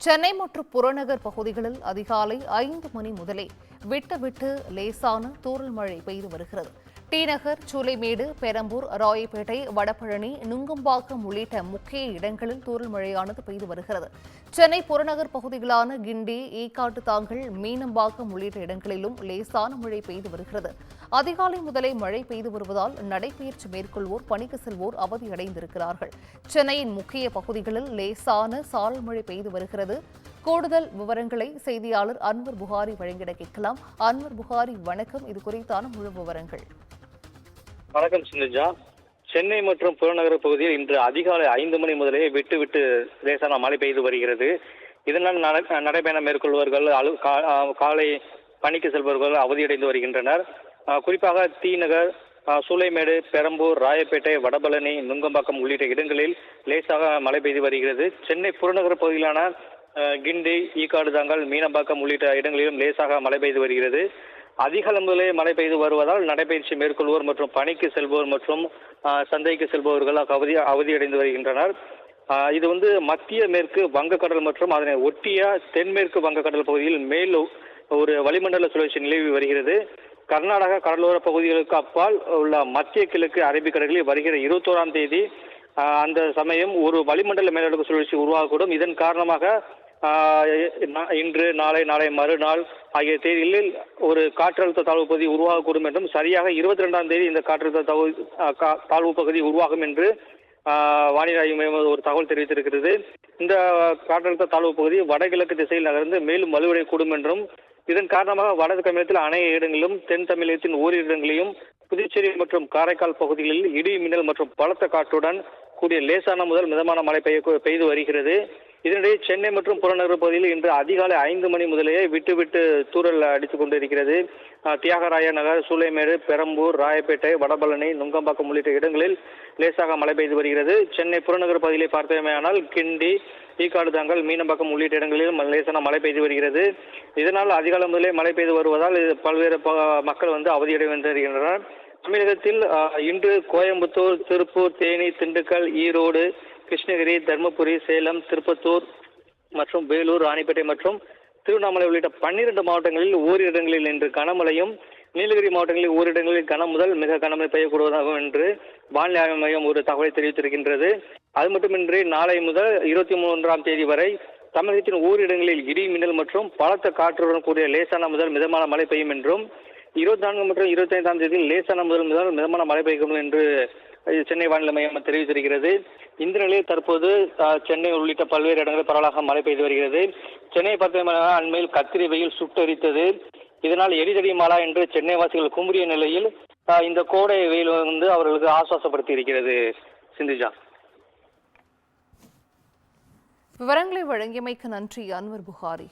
சென்னை மற்றும் புறநகர் பகுதிகளில் அதிகாலை 5 மணி முதலே விட்டு லேசான தூறல் மழை பெய்து வருகிறது. டி நகர், சூளைமேடு, பெரம்பூர், ராயப்பேட்டை, வடபழனி, நுங்கம்பாக்கம் உள்ளிட்ட முக்கிய இடங்களில் தூறல் மழையானது பெய்து வருகிறது. சென்னை புறநகர் பகுதிகளான கிண்டி, ஈக்காட்டுத்தாங்கல், மீனம்பாக்கம் உள்ளிட்ட இடங்களிலும் லேசான மழை பெய்து வருகிறது. அதிகாலை முதலே மழை பெய்து வருவதால் நடைபயிற்சி மேற்கொள்வோர், பணிக்கு செல்வோர் அவதியடைந்திருக்கிறார்கள். சென்னையின் முக்கிய பகுதிகளில் லேசான சாரல் மழை பெய்து வருகிறது. கூடுதல் விவரங்களை செய்தியாளர் அன்வர் புகாரி வழங்கிட கேட்கலாம். அன்வர் புகாரி, வணக்கம். இது குறித்தான முழு விவரங்கள். வணக்கம் சிந்துஜா. சென்னை மற்றும் புறநகர் பகுதியில் இன்று அதிகாலை 5 மணி முதலே விட்டு லேசான மழை பெய்து வருகிறது. இதனால் நடைபயணம் மேற்கொள்வர்கள், காலை பணிக்கு செல்பவர்கள் அவதியடைந்து வருகின்றனர். குறிப்பாக டி நகர், சூளைமேடு, பெரம்பூர், ராயப்பேட்டை, வடபழனி, நுங்கம்பாக்கம் உள்ளிட்ட இடங்களில் லேசாக மழை பெய்து வருகிறது. சென்னை புறநகர் பகுதியிலான கிண்டி, ஈக்காடுதாங்கல், மீனம்பாக்கம் உள்ளிட்ட இடங்களிலும் லேசாக மழை பெய்து வருகிறது. அதிகாலை முதலே மழை பெய்து வருவதால் நடைபயிற்சி மேற்கொள்வோர் மற்றும் பணிக்கு செல்வோர் மற்றும் சந்தைக்கு செல்பவர்கள் அவதியடைந்து வருகின்றனர். இது மத்திய மேற்கு வங்கக்கடல் மற்றும் அதனை ஒட்டிய தென்மேற்கு வங்கக்கடல் பகுதியில் மேல் ஒரு வளிமண்டல சுழற்சி நிலவி வருகிறது. கர்நாடகா கடலோர பகுதிகளுக்கு அப்பால் உள்ள மத்திய கிழக்கு அரபிக்கடலில் வருகிற 21ஆம் தேதி அந்த சமயம் ஒரு வளிமண்டல மேலடுக்கு சுழற்சி உருவாகக்கூடும். இதன் காரணமாக இன்று, நாளை மறுநாள் ஆகிய தேதிகளில் ஒரு காற்றழுத்த தாழ்வு பகுதி உருவாகக்கூடும் என்றும், சரியாக 22ஆம் தேதி இந்த காற்றழுத்த தாழ்வு பகுதி உருவாகும் என்று வானிலை ஆய்வு மையம் ஒரு தகவல் தெரிவித்திருக்கிறது. இந்த காற்றழுத்த தாழ்வு பகுதி வடகிழக்கு திசையில் நகர்ந்து மேலும் வலுவடையக்கூடும் என்றும், இதன் காரணமாக வட தமிழகத்தில் அநேக இடங்களிலும், தென் தமிழகத்தின் ஓரிரு இடங்களிலும், புதுச்சேரி மற்றும் காரைக்கால் பகுதிகளில் இடி, மின்னல் மற்றும் பலத்த காற்றுடன் கூடிய லேசான முதல் மிதமான மழை பெய்து வருகிறது. இதனிடையே சென்னை மற்றும் புறநகர் பகுதியில் இன்று அதிகாலை 5 மணி முதலேயே விட்டு தூறல் அடித்துக் கொண்டிருக்கிறது. தியாகராய நகர், சூளைமேடு, பெரம்பூர், ராயப்பேட்டை, வடபழனி, நுங்கம்பாக்கம் உள்ளிட்ட இடங்களில் லேசாக மழை பெய்து வருகிறது. சென்னை புறநகர் பகுதியை பார்த்தோமேயானால் கிண்டி, ஈக்காடுதாங்கல், மீனம்பாக்கம் உள்ளிட்ட இடங்களிலும் லேசான மழை பெய்து வருகிறது. இதனால் அதிகாலை முதலே மழை பெய்து வருவதால் பல்வேறு மக்கள் அவதியடைந்து வருகின்றனர். தமிழகத்தில் இன்று கோயம்புத்தூர், திருப்பூர், தேனி, திண்டுக்கல், ஈரோடு, கிருஷ்ணகிரி, தர்மபுரி, சேலம், திருப்பத்தூர் மற்றும் வேலூர், ராணிப்பேட்டை மற்றும் திருவண்ணாமலை உள்ளிட்ட 12 மாவட்டங்களில் ஓரிரு இடங்களில் இன்று கனமழையும், நீலகிரி மாவட்டங்களில் ஓரிரு இடங்களில் கனம் முதல் மிக கனமழை பெய்யக்கூடுவதாகும் என்று வானிலை ஆய்வு மையம் ஒரு தகவலை தெரிவித்திருக்கின்றது. அது மட்டுமின்றி நாளை முதல் 23ஆம் தேதி வரை தமிழகத்தின் ஓரிரு இடங்களில் இடி, மின்னல் மற்றும் பலத்த காற்றுடன் கூடிய லேசான முதல் மிதமான மழை பெய்யும் என்றும், 24 மற்றும் 25ஆம் தேதி லேசான முதல் மிதமான மழை பெய்யும் என்று சென்னை வானிலை மையம் தெரிவித்திருக்கிறது. இந்த நிலையில் தற்போது சென்னை உள்ளிட்ட பல்வேறு இடங்களில் பரவலாக மழை பெய்து வருகிறது. சென்னை பார்த்தீங்கன்னா அண்மையில் கத்திரி வெயில் சுட்டரித்தது. இதனால் எரிதடி மழை என்று சென்னை வாசிகள் குமுறிய நிலையில் இந்த கோடை வெயில் அவர்களுக்கு ஆசுவாசப்படுத்தி இருக்கிறது. சிந்துஜா, விவரங்களை வழங்கியமைக்கு நன்றி அன்வர் புகாரி.